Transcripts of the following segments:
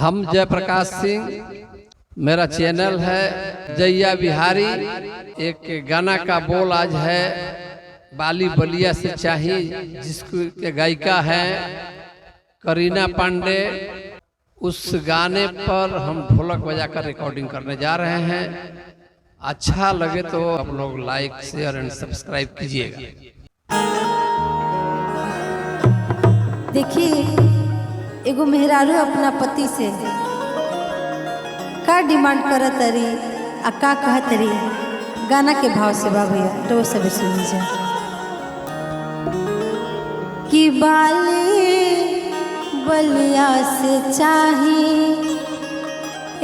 हम जयप्रकाश सिंह, मेरा चैनल है जैया बिहारी। एक गाना का बोल आज है बाली बलिया से चाहिए, जिसको के गायिका है करीना पांडे। उस गाने पर हम ढोलक बजाकर रिकॉर्डिंग करने जा रहे हैं। अच्छा लगे तो आप लोग लाइक शेयर एंड सब्सक्राइब कीजिएगा। देखिए, एगो मेहरारू अपना पति से का डिमांड करत रही आ का कहत रही, गाना के भाव से बा भैया, तो वो सब सुन लीजिए। कि बाली बलिया से चाही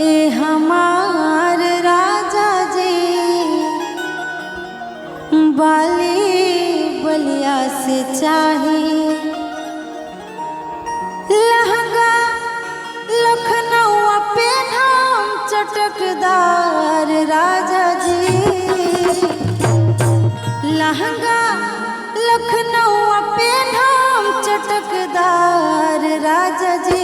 ए हमार राजा जी, बाली बलिया से चाही लहंगा लखनऊ पे नाम चटकदार राजा जी, लहंगा लखनऊ पे नाम चटकदार राजा जी।